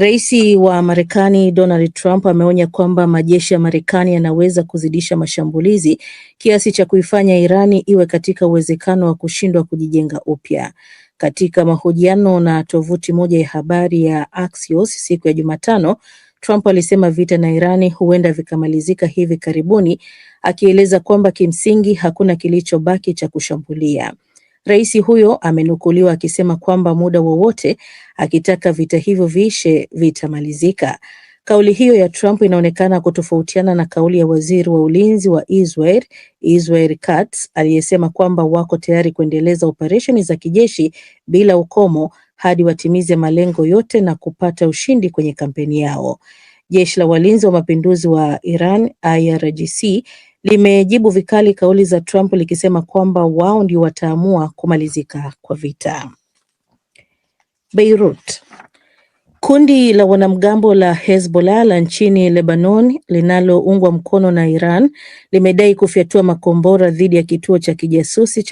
Rais wa Marekani Donald Trump ameonya kwamba majeshi ya Marekani yanaweza kuzidisha mashambulizi kiasi cha kuifanya Irani iwe katika uwezekano wa kushindwa kujijenga upya. Katika mahojiano na tovuti moja ya habari ya Axios siku ya Jumatano, Trump alisema vita na Irani huenda vikamalizika hivi karibuni, akieleza kwamba kimsingi hakuna kilichobaki cha kushambulia. Rais huyo amenukuliwa akisema kwamba muda wowote akitaka vita hivyo viishe vitamalizika. Kauli hiyo ya Trump inaonekana kutofautiana na kauli ya waziri wa ulinzi wa Israel Katz, aliyesema kwamba wako tayari kuendeleza operesheni za kijeshi bila ukomo hadi watimize malengo yote na kupata ushindi kwenye kampeni yao. Jeshi la Walinzi wa Mapinduzi wa Iran, IRGC, limejibu vikali kauli za Trump likisema kwamba wao ndio wataamua kumalizika kwa vita. Beirut. Kundi la wanamgambo la Hezbollah la nchini Lebanon linaloungwa mkono na Iran limedai kufyatua makombora dhidi ya kituo cha kijasusi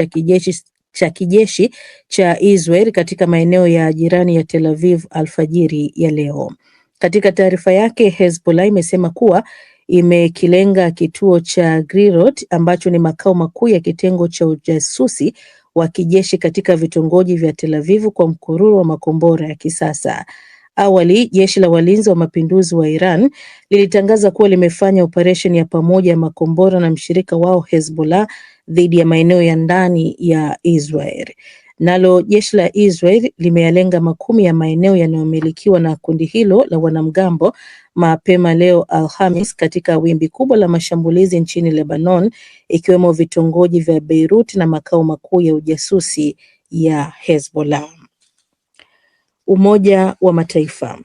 cha kijeshi cha Israel katika maeneo ya jirani ya Tel Aviv alfajiri ya leo. Katika taarifa yake, Hezbollah imesema kuwa imekilenga kituo cha Grirot ambacho ni makao makuu ya kitengo cha ujasusi wa kijeshi katika vitongoji vya Tel Aviv kwa mkururo wa makombora ya kisasa. Awali, jeshi la Walinzi wa Mapinduzi wa Iran lilitangaza kuwa limefanya operesheni ya pamoja ya makombora na mshirika wao Hezbollah dhidi ya maeneo ya ndani ya Israel. Nalo jeshi la Israel limeyalenga makumi ya maeneo yanayomilikiwa na kundi hilo la wanamgambo mapema leo Alhamis katika wimbi kubwa la mashambulizi nchini Lebanon, ikiwemo vitongoji vya Beirut na makao makuu ya ujasusi ya Hezbollah. Umoja wa Mataifa.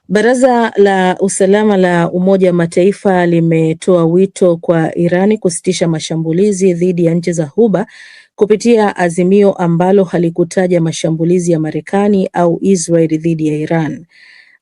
Baraza la Usalama la Umoja wa Mataifa limetoa wito kwa Irani kusitisha mashambulizi dhidi ya nchi za Ghuba kupitia azimio ambalo halikutaja mashambulizi ya Marekani au Israel dhidi ya Iran.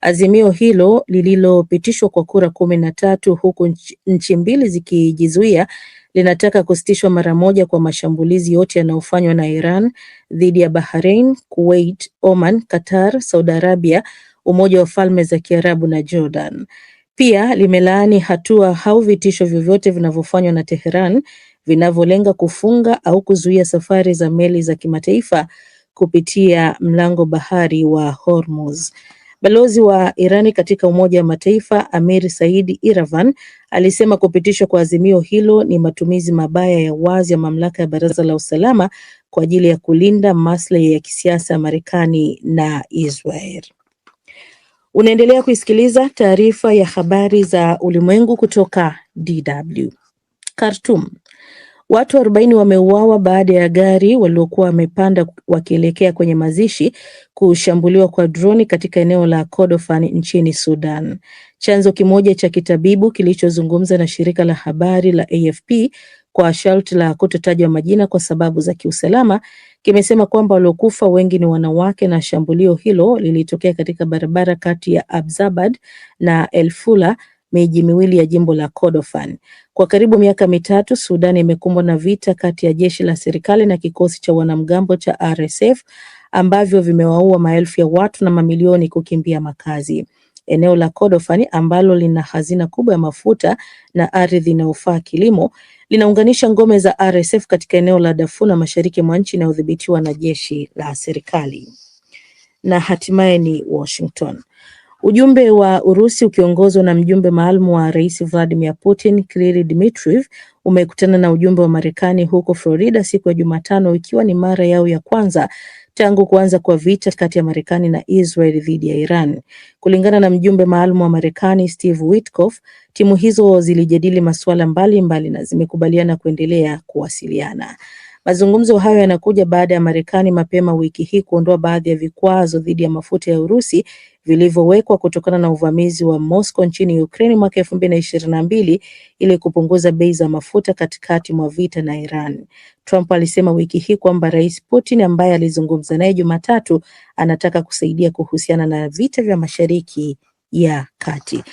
Azimio hilo lililopitishwa kwa kura 13 huku nchi mbili zikijizuia linataka kusitishwa mara moja kwa mashambulizi yote yanayofanywa na Iran dhidi ya Bahrain, Kuwait, Oman, Qatar, Saudi Arabia, Umoja wa Falme za Kiarabu na Jordan. Pia limelaani hatua au vitisho vyovyote vinavyofanywa na Tehran vinavyolenga kufunga au kuzuia safari za meli za kimataifa kupitia mlango bahari wa Hormuz. Balozi wa Irani katika Umoja wa Mataifa, Amir Said Iravan, alisema kupitishwa kwa azimio hilo ni matumizi mabaya ya wazi ya mamlaka ya Baraza la Usalama kwa ajili ya kulinda maslahi ya kisiasa ya Marekani na Israel. Unaendelea kuisikiliza taarifa ya habari za ulimwengu kutoka DW. Khartoum. Watu 40 wameuawa baada ya gari waliokuwa wamepanda wakielekea kwenye mazishi kushambuliwa kwa droni katika eneo la Kordofan nchini Sudan. Chanzo kimoja cha kitabibu kilichozungumza na shirika la habari la AFP kwa sharti la kutotajwa majina kwa sababu za kiusalama kimesema kwamba waliokufa wengi ni wanawake na shambulio hilo lilitokea katika barabara kati ya Abzabad na El Fula, miji miwili ya jimbo la Kordofan. Kwa karibu miaka mitatu, Sudan imekumbwa na vita kati ya jeshi la serikali na kikosi cha wanamgambo cha RSF ambavyo vimewaua maelfu ya watu na mamilioni kukimbia makazi. Eneo la Kordofan ambalo lina hazina kubwa ya mafuta na ardhi inayofaa kilimo linaunganisha ngome za RSF katika eneo la Darfur na mashariki mwa nchi inayodhibitiwa na jeshi la serikali. Na hatimaye ni Washington. Ujumbe wa Urusi ukiongozwa na mjumbe maalum wa Rais Vladimir Putin, Kirill Dmitriev, umekutana na ujumbe wa Marekani huko Florida siku ya Jumatano, ikiwa ni mara yao ya kwanza tangu kuanza kwa vita kati ya Marekani na Israel dhidi ya Iran. Kulingana na mjumbe maalum wa Marekani Steve Witkoff, timu hizo zilijadili masuala mbalimbali na zimekubaliana kuendelea kuwasiliana. Mazungumzo hayo yanakuja baada ya Marekani mapema wiki hii kuondoa baadhi ya vikwazo dhidi ya mafuta ya Urusi vilivyowekwa kutokana na uvamizi wa Moscow nchini Ukraine mwaka 2022 ili kupunguza bei za mafuta katikati mwa vita na Iran. Trump alisema wiki hii kwamba Rais Putin, ambaye alizungumza naye Jumatatu, anataka kusaidia kuhusiana na vita vya Mashariki ya Kati.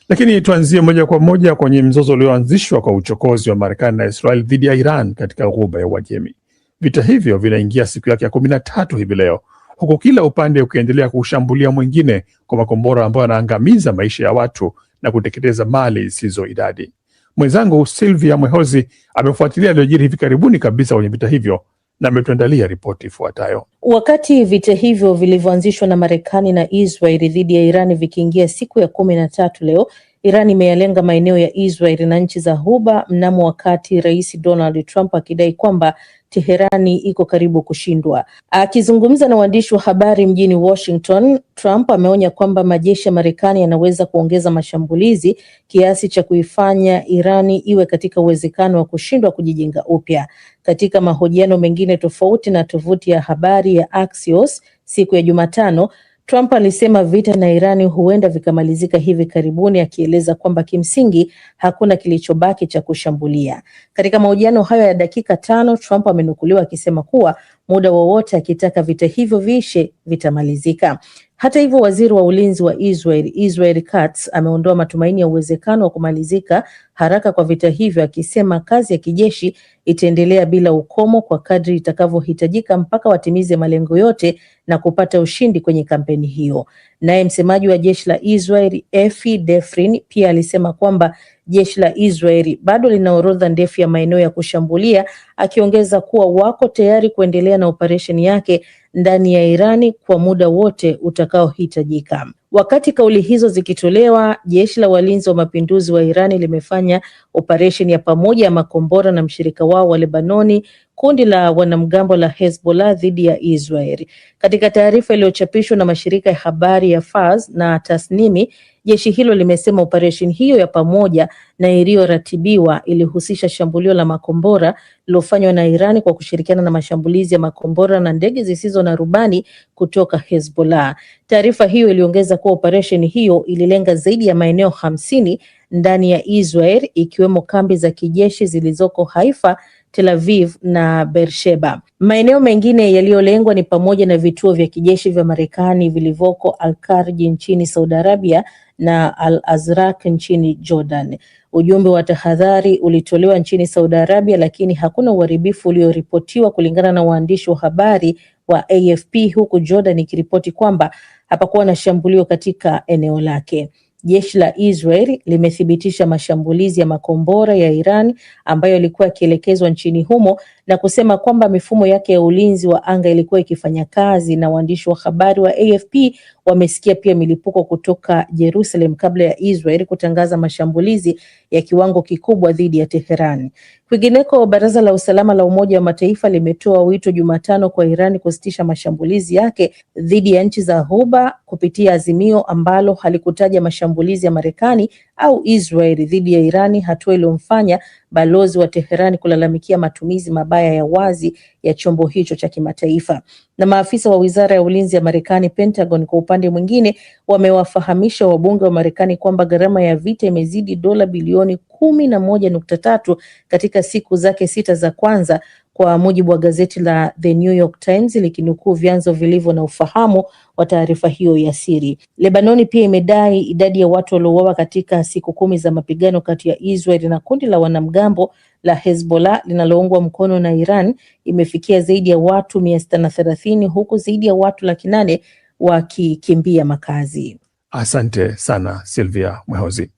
Lakini tuanzie moja kwa moja kwenye mzozo ulioanzishwa kwa uchokozi wa Marekani na Israel dhidi ya Iran katika Ghuba ya Uajemi. Vita hivyo vinaingia siku yake ya 13 hivi leo, huku kila upande ukiendelea kushambulia mwingine kwa makombora ambayo yanaangamiza maisha ya watu na kuteketeza mali zisizo idadi. Mwenzangu Silvia Mwehozi amefuatilia yaliyojiri hivi karibuni kabisa kwenye vita hivyo na ametuandalia ripoti ifuatayo. Wakati vita hivyo vilivyoanzishwa na Marekani na Israel dhidi ya Irani vikiingia siku ya 13 leo, Iran imeyalenga maeneo ya Israel na nchi za Ghuba mnamo wakati Rais Donald Trump akidai kwamba Teherani iko karibu kushindwa. Akizungumza na waandishi wa habari mjini Washington, Trump ameonya kwamba majeshi ya Marekani yanaweza kuongeza mashambulizi kiasi cha kuifanya Irani iwe katika uwezekano wa kushindwa kujijenga upya. Katika mahojiano mengine tofauti na tovuti ya habari ya Axios siku ya Jumatano, Trump alisema vita na Irani huenda vikamalizika hivi karibuni, akieleza kwamba kimsingi hakuna kilichobaki cha kushambulia. Katika mahojiano hayo ya dakika 5, Trump amenukuliwa akisema kuwa muda wowote akitaka vita hivyo viishe vitamalizika. Hata hivyo, waziri wa ulinzi wa Israel Katz ameondoa matumaini ya uwezekano wa kumalizika haraka kwa vita hivyo, akisema kazi ya kijeshi itaendelea bila ukomo kwa kadri itakavyohitajika mpaka watimize malengo yote na kupata ushindi kwenye kampeni hiyo. Naye msemaji wa jeshi la Israel Efi Defrin pia alisema kwamba jeshi la Israeli bado lina orodha ndefu ya maeneo ya kushambulia, akiongeza kuwa wako tayari kuendelea na operesheni yake ndani ya Irani kwa muda wote utakaohitajika. Wakati kauli hizo zikitolewa, jeshi la walinzi wa mapinduzi wa Irani limefanya operesheni ya pamoja ya makombora na mshirika wao wa Lebanoni, kundi la wanamgambo la Hezbollah dhidi ya Israel. Katika taarifa iliyochapishwa na mashirika ya habari ya Fars na Tasnimi, jeshi hilo limesema operesheni hiyo ya pamoja na iliyoratibiwa ilihusisha shambulio la makombora lilofanywa na Irani kwa kushirikiana na mashambulizi ya makombora na ndege zisizo na rubani kutoka Hezbollah. Taarifa hiyo iliongeza kuwa operesheni hiyo ililenga zaidi ya maeneo 50 ndani ya Israel, ikiwemo kambi za kijeshi zilizoko Haifa, Tel Aviv na Beersheba. Maeneo mengine yaliyolengwa ni pamoja na vituo vya kijeshi vya Marekani vilivyoko Al-Karji nchini Saudi Arabia na Al-Azraq nchini Jordan. Ujumbe wa tahadhari ulitolewa nchini Saudi Arabia, lakini hakuna uharibifu ulioripotiwa kulingana na waandishi wa habari wa AFP, huku Jordan ikiripoti kwamba hapakuwa na shambulio katika eneo lake. Jeshi la Israel limethibitisha mashambulizi ya makombora ya Iran ambayo yalikuwa yakielekezwa nchini humo na kusema kwamba mifumo yake ya ulinzi wa anga ilikuwa ikifanya kazi, na waandishi wa habari wa AFP wamesikia pia milipuko kutoka Jerusalem kabla ya Israel kutangaza mashambulizi ya kiwango kikubwa dhidi ya Teheran. Kwingineko, Baraza la Usalama la Umoja wa Mataifa limetoa wito Jumatano kwa Iran kusitisha mashambulizi yake dhidi ya nchi za Ghuba kupitia azimio ambalo halikutaja mashambulizi ya Marekani au Israel dhidi ya Irani, hatua iliyomfanya balozi wa Teherani kulalamikia matumizi mabaya ya wazi ya chombo hicho cha kimataifa. Na maafisa wa Wizara ya Ulinzi ya Marekani, Pentagon, kwa upande mwingine wamewafahamisha wabunge wa Marekani kwamba gharama ya vita imezidi dola bilioni 11.3 katika siku zake 6 za kwanza, kwa mujibu wa gazeti la The New York Times likinukuu vyanzo vilivyo na ufahamu wa taarifa hiyo ya siri. Lebanoni pia imedai idadi ya watu waliouawa katika siku 10 za mapigano kati ya Israel na kundi la wanamgambo la Hezbollah linaloungwa mkono na Iran imefikia zaidi ya watu 630, huku zaidi ya watu 800,000 wakikimbia makazi. Asante sana Silvia Mwehozi.